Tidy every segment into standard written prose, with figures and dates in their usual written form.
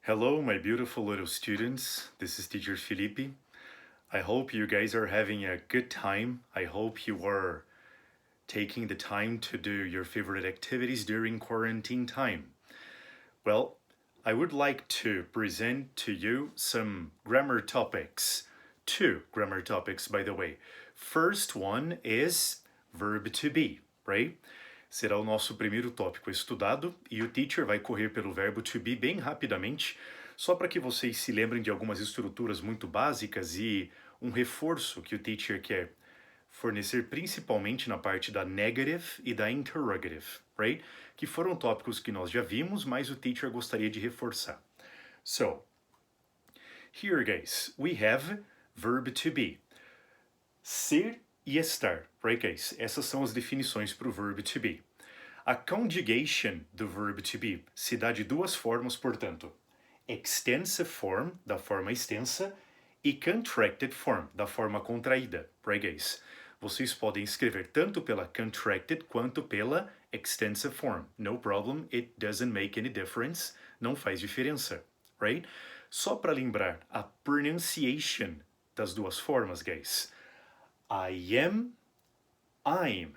Hello, my beautiful little students. This is teacher Felipe. I hope you guys are having a good time. I hope you are taking the time to do your favorite activities during quarantine time. Well, I would like to present to you some grammar topics. Two grammar topics, by the way. First one is verb to be, right? Será o nosso primeiro tópico estudado e o teacher vai correr pelo verbo to be bem rapidamente, só para que vocês se lembrem de algumas estruturas muito básicas e um reforço que o teacher quer fornecer principalmente na parte da negative e da interrogative, right? Que foram tópicos que nós já vimos, mas o teacher gostaria de reforçar. So, here guys, we have verb to be. Ser e estar, right guys? Essas são as definições para o verb to be. A conjugation do verb to be se dá de duas formas, portanto. Extensive form, da forma extensa, e contracted form, da forma contraída, right guys? Vocês podem escrever tanto pela contracted quanto pela extensive form. No problem, it doesn't make any difference. Não faz diferença, right? Só para lembrar a pronunciation das duas formas, guys. I am, I'm.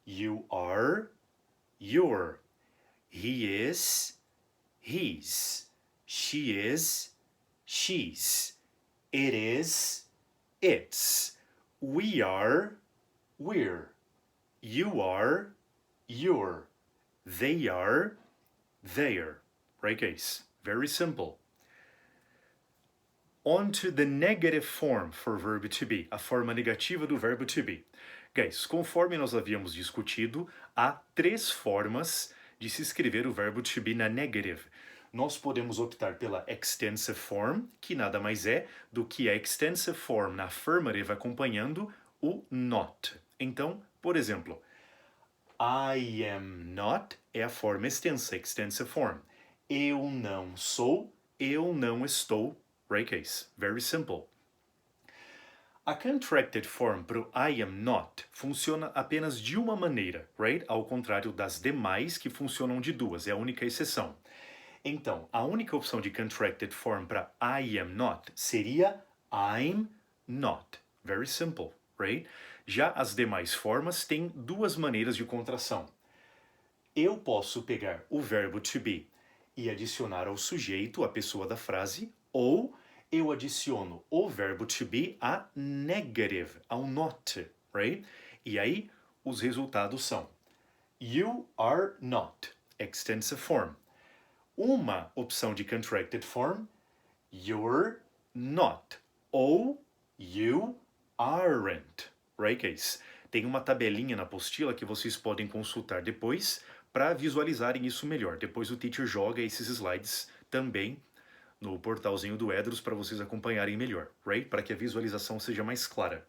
You are, you're. He is, he's. She is, she's. It is, it's. We are, we're. You are, you're. They are, they're. Right, guys? Very simple. On to the negative form for verb to be, a forma negativa do verbo to be. Guys, conforme nós havíamos discutido, há três formas de se escrever o verbo to be na negative. Nós podemos optar pela extensive form, que nada mais é do que a extensive form na affirmative acompanhando o not. Então, por exemplo, I am not é a forma extensa, extensive form. Eu não sou, eu não estou. Right case, very simple. A contracted form para o I am not funciona apenas de uma maneira, right? Ao contrário das demais que funcionam de duas, é a única exceção. Então, a única opção de contracted form para I am not seria I'm not. Very simple, right? Já as demais formas têm duas maneiras de contração. Eu posso pegar o verbo to be e adicionar ao sujeito, a pessoa da frase, ou eu adiciono o verbo to be a negative, ao not, right? E aí, os resultados são you are not, extensive form. Uma opção de contracted form, you're not, ou you aren't, right, guys? Tem uma tabelinha na apostila que vocês podem consultar depois para visualizarem isso melhor. Depois o teacher joga esses slides também no portalzinho do Edros para vocês acompanharem melhor, right? Para que a visualização seja mais clara.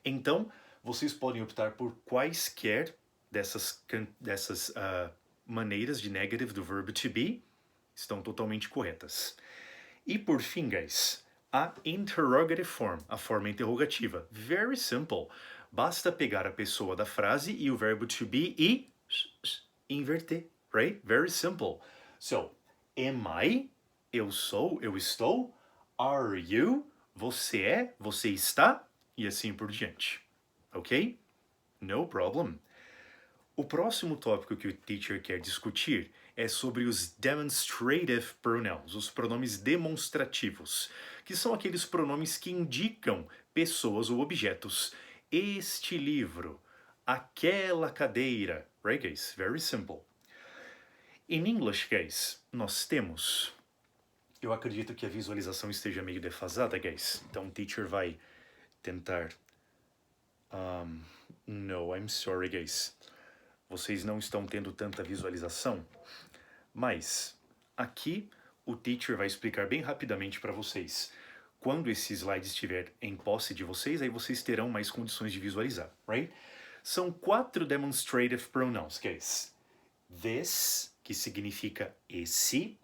Então, vocês podem optar por quaisquer dessas maneiras de negative do verbo to be, estão totalmente corretas. E por fim, guys, a interrogative form, a forma interrogativa. Very simple. Basta pegar a pessoa da frase e o verbo to be e inverter, right? Very simple. So, am I? Eu sou, eu estou. Are you? Você é, você está. E assim por diante. Ok? No problem. O próximo tópico que o teacher quer discutir é sobre os demonstrative pronouns, os pronomes demonstrativos, que são aqueles pronomes que indicam pessoas ou objetos. Este livro, aquela cadeira, right guys? Very simple. In English, guys, nós temos... Eu acredito que a visualização esteja meio defasada, guys. Então o teacher vai tentar... No, I'm sorry, guys. Vocês não estão tendo tanta visualização, mas aqui o teacher vai explicar bem rapidamente para vocês. Quando esse slide estiver em posse de vocês, aí vocês terão mais condições de visualizar, right? São 4 demonstrative pronouns, guys. This, que significa esse.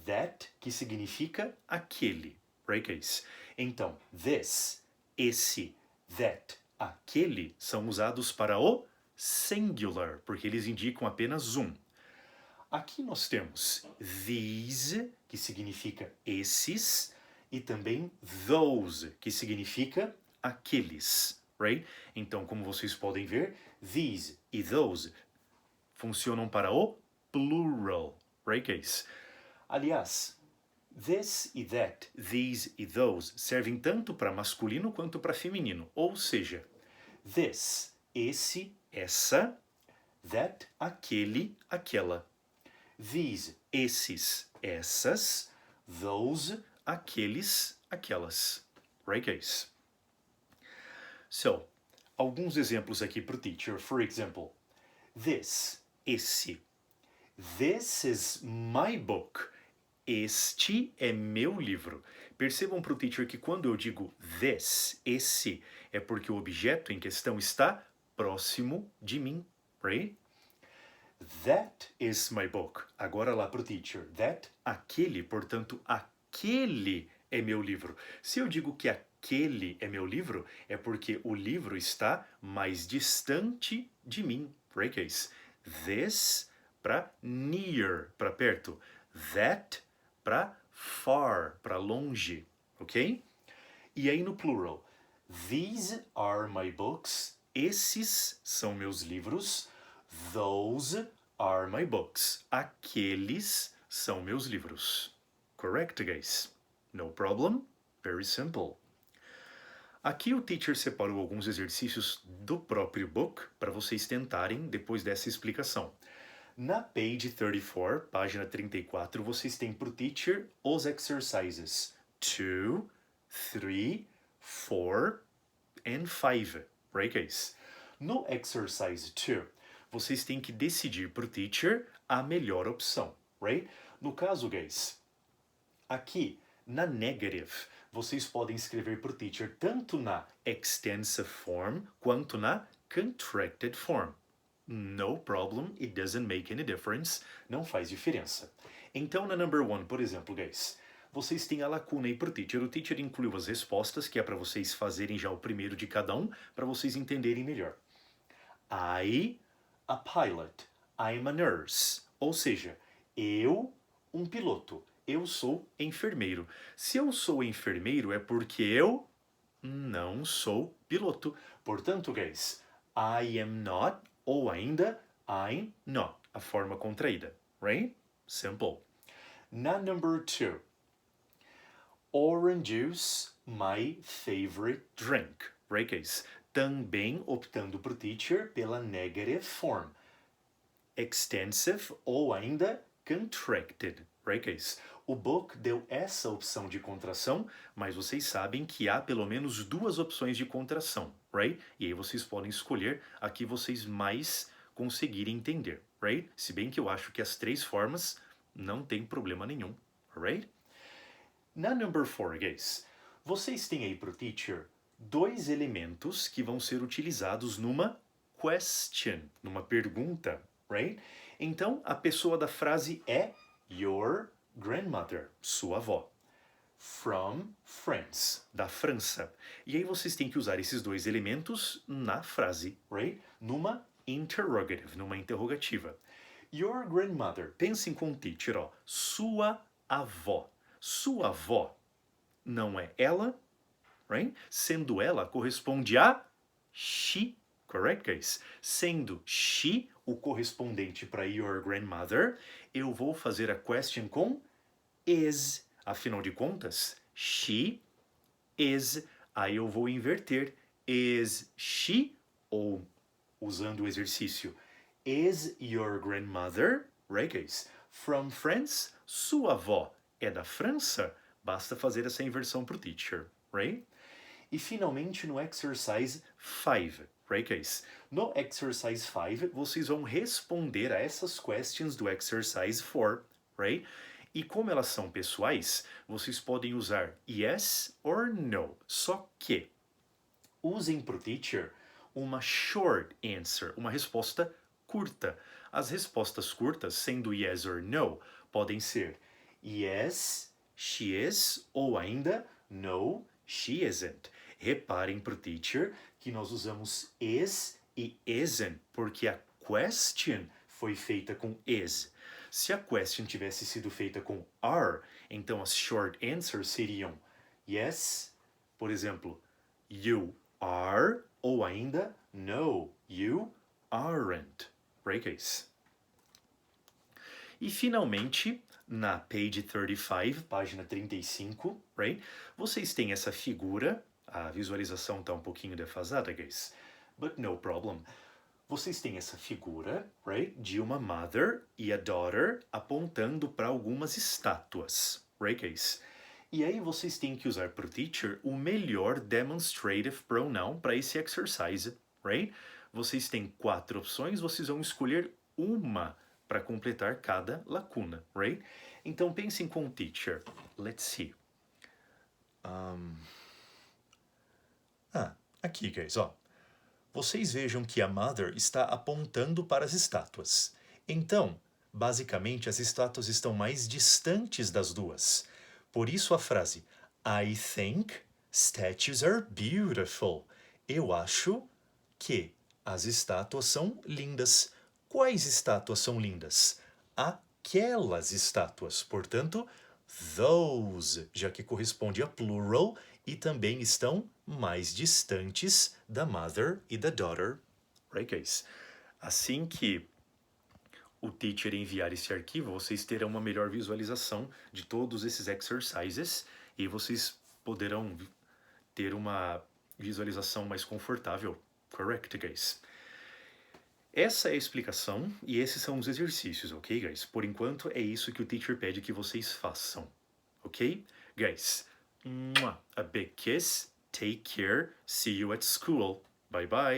That, que significa aquele, right, guys? Então, this, esse, that, aquele são usados para o singular, porque eles indicam apenas um. Aqui nós temos these, que significa esses, e também those, que significa aqueles, right? Então, como vocês podem ver, these e those funcionam para o plural, right, guys? Aliás, this e that, these e those servem tanto para masculino quanto para feminino. Ou seja, this, esse, essa, that, aquele, aquela. These, esses, essas, those, aqueles, aquelas. Right, guys? So, alguns exemplos aqui para o teacher. For example, this, esse. This is my book. Este é meu livro. Percebam para o teacher que quando eu digo this, esse, é porque o objeto em questão está próximo de mim, right? That is my book. Agora lá para o teacher. That, aquele, portanto, aquele é meu livro. Se eu digo que aquele é meu livro, é porque o livro está mais distante de mim, right, guys? This para near, para perto. That para far, para longe, ok? E aí no plural, these are my books. Esses são meus livros. Those are my books. Aqueles são meus livros. Correct, guys? No problem? Very simple. Aqui o teacher separou alguns exercícios do próprio book para vocês tentarem depois dessa explicação. Na page 34, página 34, vocês têm para o teacher os exercises 2, 3, 4 and 5, right, guys? No exercise 2, vocês têm que decidir para o teacher a melhor opção, right? No caso, guys, aqui na negative, vocês podem escrever para o teacher tanto na extensive form quanto na contracted form. No problem, it doesn't make any difference. Não faz diferença. Então, na number 1, por exemplo, guys, vocês têm a lacuna aí pro teacher. O teacher incluiu as respostas, que é para vocês fazerem já o primeiro de cada um, para vocês entenderem melhor. I, a pilot. I'm a nurse. Ou seja, eu, um piloto. Eu sou enfermeiro. Se eu sou enfermeiro, é porque eu não sou piloto. Portanto, guys, I am not, ou ainda, I'm not, a forma contraída, right? Simple. Na number 2, orange juice, my favorite drink, right, guys? Também optando para o teacher pela negative form. Extensive ou ainda contracted, right, guys? O book deu essa opção de contração, mas vocês sabem que há pelo menos 2 opções de contração, right? E aí vocês podem escolher a que vocês mais conseguirem entender, right? Se bem que eu acho que as 3 formas não tem problema nenhum, right? Na number 4, guys, vocês têm aí para o teacher 2 elementos que vão ser utilizados numa question, numa pergunta, right? Então, a pessoa da frase é your grandmother, sua avó. From France, da França. E aí vocês têm que usar esses 2 elementos na frase, right? Numa interrogative, numa interrogativa. Your grandmother, pensem com o teacher, ó. Sua avó. Sua avó não é ela, right? Sendo ela, corresponde a she, correct, guys? Sendo she o correspondente para your grandmother, eu vou fazer a question com is. Afinal de contas, she is. Aí eu vou inverter. Is she, ou usando o exercício, is your grandmother, right, guys? From France, sua avó é da França? Basta fazer essa inversão para o teacher, right? E finalmente no exercise 5, right, guys? No exercise 5, vocês vão responder a essas questions do exercise 4, right? E como elas são pessoais, vocês podem usar yes or no. Só que usem para o teacher uma short answer, uma resposta curta. As respostas curtas, sendo yes or no, podem ser yes, she is, ou ainda no, she isn't. Reparem para o teacher que nós usamos is e isn't, porque a question foi feita com is. Se a question tivesse sido feita com are, então as short answers seriam yes, por exemplo, you are, ou ainda no, you aren't. Right, guys? E finalmente, na page 35, página 35, right? Vocês têm essa figura, a visualização está um pouquinho defasada, guys, but no problem. Vocês têm essa figura, right, de uma mother e a daughter apontando para algumas estátuas, right, guys? E aí vocês têm que usar para o teacher o melhor demonstrative pronoun para esse exercise, right? Vocês têm 4 opções, vocês vão escolher uma para completar cada lacuna, right? Então pensem com o teacher. Let's see. Aqui, guys, ó. Vocês vejam que a mother está apontando para as estátuas. Então, basicamente, as estátuas estão mais distantes das duas. Por isso a frase I think statues are beautiful. Eu acho que as estátuas são lindas. Quais estátuas são lindas? Aquelas estátuas. Portanto, those, já que corresponde a plural e também estão mais distantes da mother e da daughter. Right, guys? Assim que o teacher enviar esse arquivo, vocês terão uma melhor visualização de todos esses exercises e vocês poderão ter uma visualização mais confortável. Correct, guys? Essa é a explicação e esses são os exercícios, ok, guys? Por enquanto, é isso que o teacher pede que vocês façam, ok? Guys, a big kiss, take care, see you at school. Bye bye.